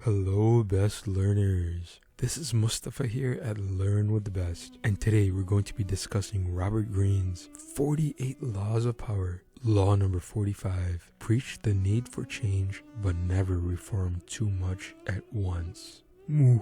Hello, best learners. This is Mustafa here at Learn with the Best, and today we're going to be discussing Robert Greene's 48 Laws of Power. Law number 45, preach the need for change, but never reform too much at once. In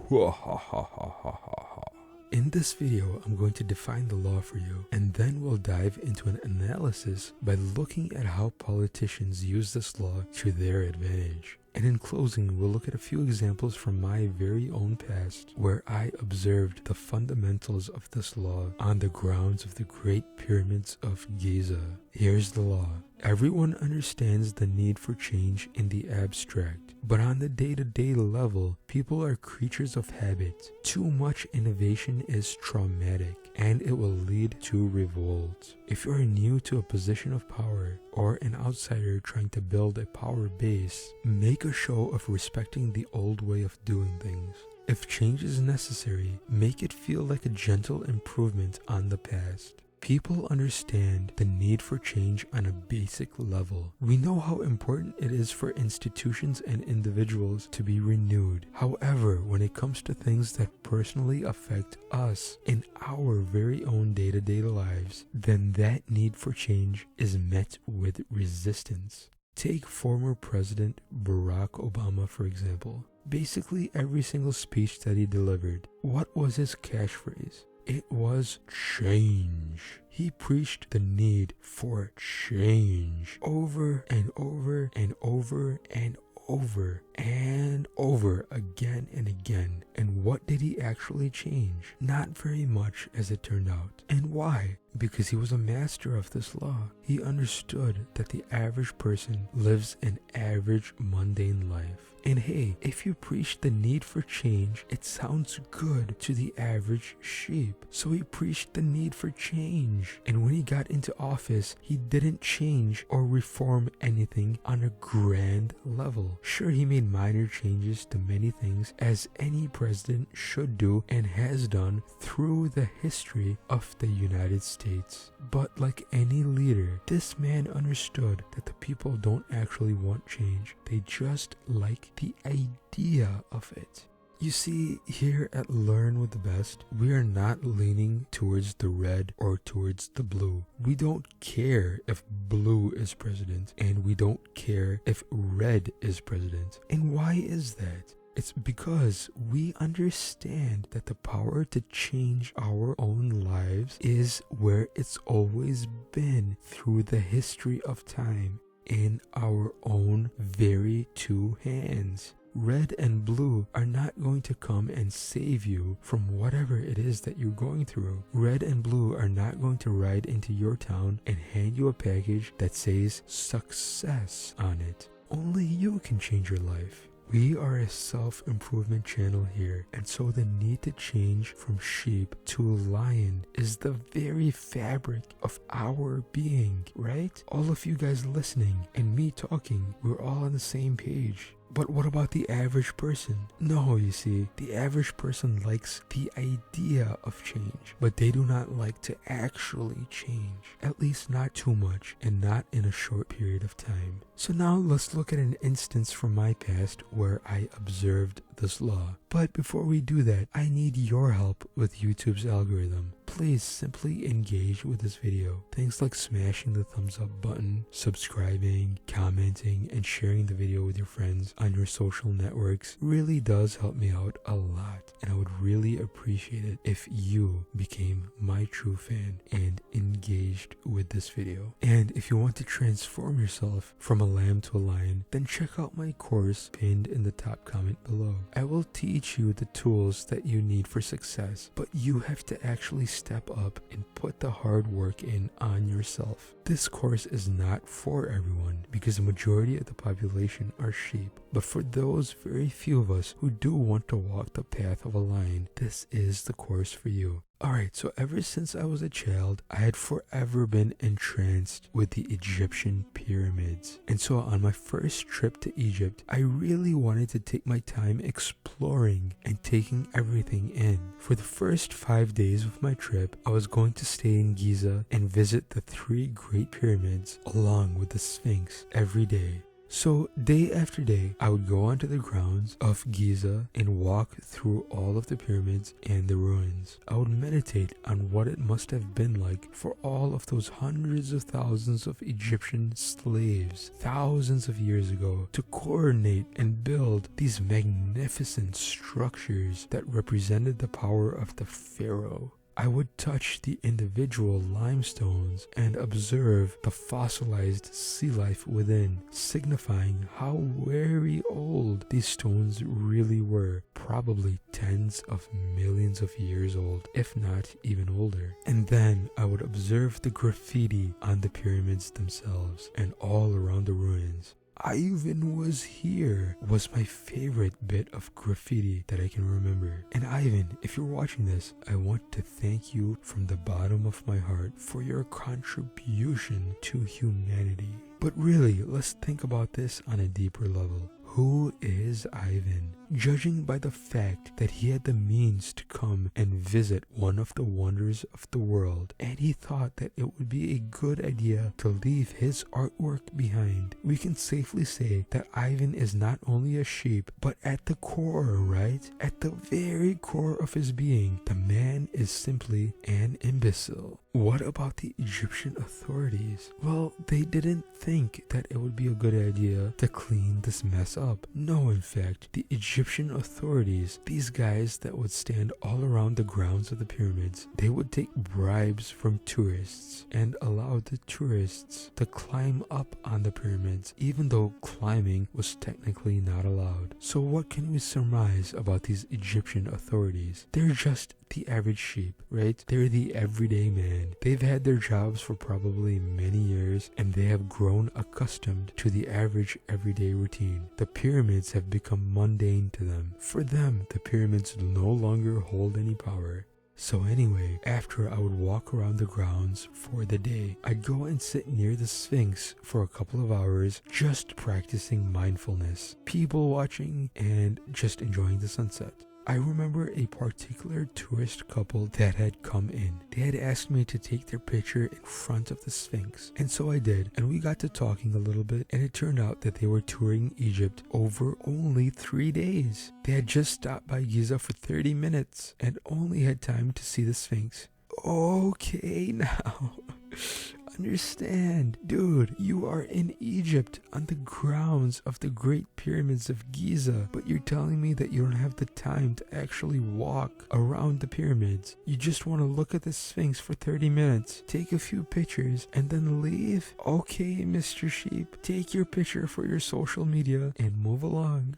this video, I'm going to define the law for you, and then we'll dive into an analysis by looking at how politicians use this law to their advantage. And in closing, we'll look at a few examples from my very own past where I observed the fundamentals of this law on the grounds of the Great Pyramids of Giza. Here's the law. Everyone understands the need for change in the abstract, but on the day-to-day level, people are creatures of habit. Too much innovation is traumatic, and it will lead to revolt. If you are new to a position of power, or an outsider trying to build a power base, make a show of respecting the old way of doing things. If change is necessary, make it feel like a gentle improvement on the past. People understand the need for change on a basic level. We know how important it is for institutions and individuals to be renewed. However, when it comes to things that personally affect us in our very own day-to-day lives, then that need for change is met with resistance. Take former President Barack Obama, for example. Basically, every single speech that he delivered, what was his catchphrase? It was change. He preached the need for change over and over and over and over and over again and again. And what did he actually change? Not very much, as it turned out. And why? Because he was a master of this law. He understood that the average person lives an average mundane life. And hey, if you preach the need for change, it sounds good to the average sheep. So he preached the need for change. And when he got into office, he didn't change or reform anything on a grand level. Sure, he made minor changes to many things, as any president should do and has done through the history of the United States. But like any leader, this man understood that the people don't actually want change. They just like the idea of it. You see, here at Learn with the Best, we are not leaning towards the red or towards the blue. We don't care if blue is president, and we don't care if red is president. And why is that? It's because we understand that the power to change our own lives is where it's always been through the history of time, in our own very two hands. Red and blue are not going to come and save you from whatever it is that you're going through. Red and blue are not going to ride into your town and hand you a package that says success on it. Only you can change your life. We are a self-improvement channel here, and so the need to change from sheep to lion is the very fabric of our being, right? All of you guys listening and me talking, we're all on the same page. But what about the average person? No, you see, the average person likes the idea of change, but they do not like to actually change. At least not too much, and not in a short period of time. So now let's look at an instance from my past where I observed this law. But before we do that, I need your help with YouTube's algorithm. Please simply engage with this video. Things like smashing the thumbs up button, subscribing, commenting, and sharing the video with your friends on your social networks really does help me out a lot, and I would really appreciate it if you became my true fan and engaged with this video. And if you want to transform yourself from a lamb to a lion, then check out my course pinned in the top comment below. I will teach you the tools that you need for success, but you have to actually step up and put the hard work in on yourself. This course is not for everyone because the majority of the population are sheep, but for those very few of us who do want to walk the path of a lion, this is the course for you. Alright, so ever since I was a child, I had forever been entranced with the Egyptian pyramids. And so on my first trip to Egypt, I really wanted to take my time exploring and taking everything in. For the first 5 days of my trip, I was going to stay in Giza and visit the 3 Great Pyramids along with the Sphinx every day. So day after day, I would go onto the grounds of Giza and walk through all of the pyramids and the ruins. I would meditate on what it must have been like for all of those hundreds of thousands of Egyptian slaves thousands of years ago to coordinate and build these magnificent structures that represented the power of the pharaoh. I would touch the individual limestones and observe the fossilized sea life within, signifying how very old these stones really were, probably tens of millions of years old, if not even older. And then I would observe the graffiti on the pyramids themselves and all around the ruins. Ivan was here was my favorite bit of graffiti that I can remember. And Ivan, if you're watching this, I want to thank you from the bottom of my heart for your contribution to humanity. But really, let's think about this on a deeper level. Who is Ivan? Judging by the fact that he had the means to come and visit one of the wonders of the world, and he thought that it would be a good idea to leave his artwork behind, we can safely say that Ivan is not only a sheep, but at the core, right? At the very core of his being, the man is simply an imbecile. What about the Egyptian authorities? Well, they didn't think that it would be a good idea to clean this mess up. No, in fact, the Egyptian authorities, these guys that would stand all around the grounds of the pyramids, they would take bribes from tourists and allow the tourists to climb up on the pyramids, even though climbing was technically not allowed. So what can we surmise about these Egyptian authorities? They're just the average sheep, right? They're the everyday man. They've had their jobs for probably many years, and they have grown accustomed to the average everyday routine. The pyramids have become mundane to them. For them, the pyramids no longer hold any power. So anyway, after I would walk around the grounds for the day, I'd go and sit near the Sphinx for a couple of hours, just practicing mindfulness, people watching, and just enjoying the sunset. I remember a particular tourist couple that had come in. They had asked me to take their picture in front of the Sphinx, and so I did, and we got to talking a little bit, and it turned out that they were touring Egypt over only 3 days. They had just stopped by Giza for 30 minutes and only had time to see the Sphinx. Okay, now understand, dude, you are in Egypt on the grounds of the Great Pyramids of Giza, but you're telling me that you don't have the time to actually walk around the pyramids. You just want to look at the Sphinx for 30 minutes, take a few pictures, and then leave? Okay, Mr. Sheep, take your picture for your social media and move along.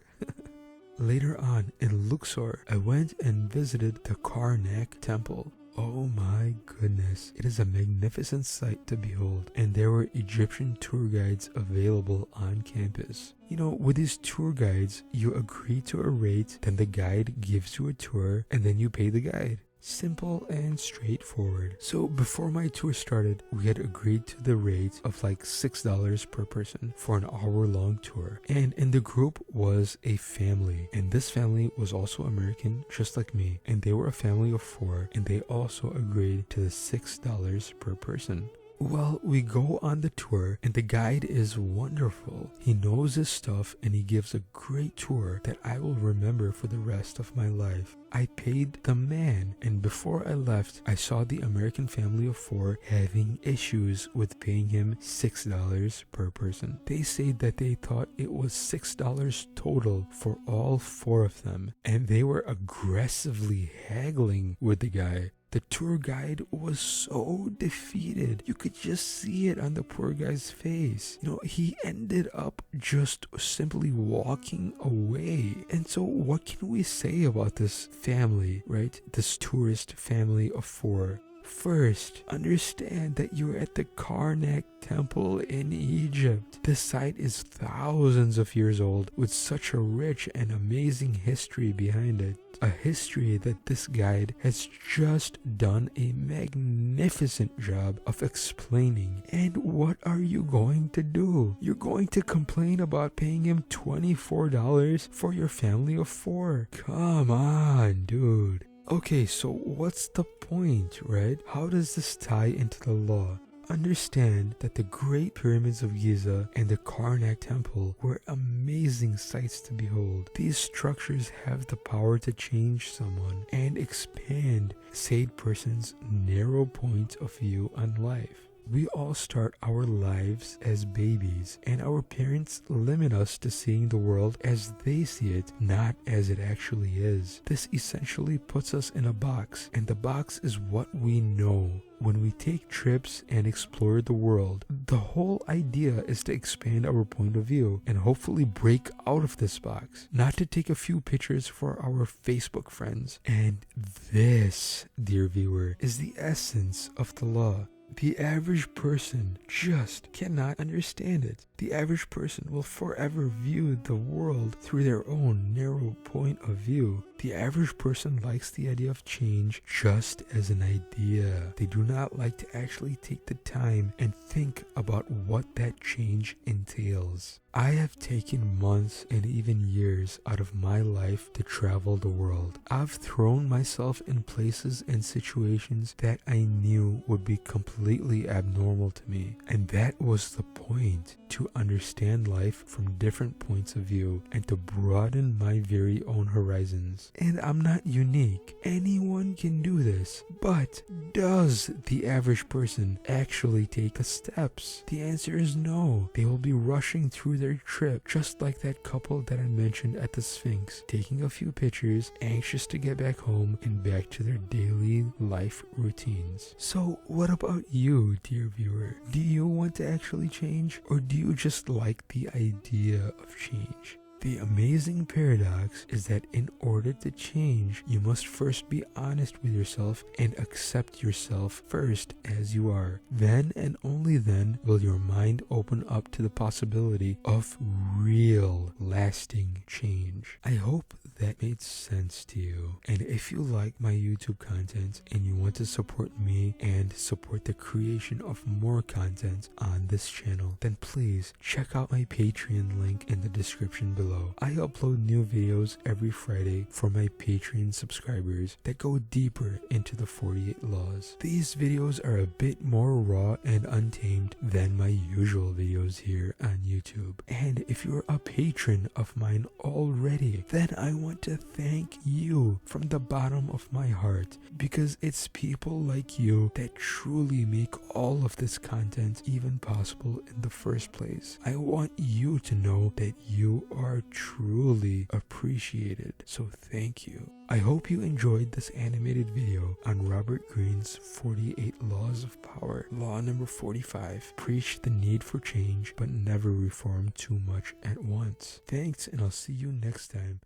Later on in Luxor, I went and visited the Karnak Temple. Oh my goodness, it is a magnificent sight to behold, and there were Egyptian tour guides available on campus. You know, with these tour guides, you agree to a rate, then the guide gives you a tour, and then you pay the guide. Simple and straightforward. So before my tour started, we had agreed to the rate of like $6 per person for an hour-long tour. And in the group was a family, and this family was also American, just like me. And they were a family of 4, and they also agreed to the $6 per person. Well, we go on the tour, and the guide is wonderful. He knows his stuff, and he gives a great tour that I will remember for the rest of my life. I paid the man, and before I left, I saw the American family of 4 having issues with paying him $6 per person. They said that they thought it was $6 total for all 4 of them, and they were aggressively haggling with the guy. The tour guide was so defeated. You could just see it on the poor guy's face. You know, he ended up just simply walking away. And so what can we say about this family, right? This tourist family of 4. First, understand that you're at the Karnak Temple in Egypt. This site is thousands of years old with such a rich and amazing history behind it. A history that this guide has just done a magnificent job of explaining. And what are you going to do? You're going to complain about paying him $24 for your family of 4. Come on, dude. Okay, so what's the point, right? How does this tie into the law? understand that the Great Pyramids of Giza and the Karnak Temple were amazing sights to behold. These structures have the power to change someone and expand said person's narrow point of view on life. We all start our lives as babies, and our parents limit us to seeing the world as they see it, not as it actually is. This essentially puts us in a box, and the box is what we know. When we take trips and explore the world, the whole idea is to expand our point of view and hopefully break out of this box, not to take a few pictures for our Facebook friends. And this, dear viewer, is the essence of the law. The average person just cannot understand it. The average person will forever view the world through their own narrow point of view. The average person likes the idea of change just as an idea. They do not like to actually take the time and think about what that change entails. I have taken months and even years out of my life to travel the world. I've thrown myself in places and situations that I knew would be completely abnormal to me. And that was the point, to understand life from different points of view and to broaden my very own horizons. And I'm not unique. Anyone can do this. But does the average person actually take the steps? The answer is no. They will be rushing through their trip, just like that couple that I mentioned at the Sphinx, taking a few pictures, anxious to get back home and back to their daily life routines. So what about you, dear viewer? Do you want to actually change, or do you just like the idea of change? The amazing paradox is that in order to change, you must first be honest with yourself and accept yourself first as you are. Then and only then will your mind open up to the possibility of real, lasting change. I hope that made sense to you. And if you like my YouTube content and you want to support me and support the creation of more content on this channel, then please check out my Patreon link in the description below. I upload new videos every Friday for my Patreon subscribers that go deeper into the 48 laws. These videos are a bit more raw and untamed than my usual videos here on YouTube. And if you're a patron of mine already, then I want to thank you from the bottom of my heart, because it's people like you that truly make all of this content even possible in the first place. I want you to know that you are truly appreciated, so thank you. I hope you enjoyed this animated video on Robert Greene's 48 Laws of Power. Law number 45, preach the need for change but never reform too much at once. Thanks, and I'll see you next time.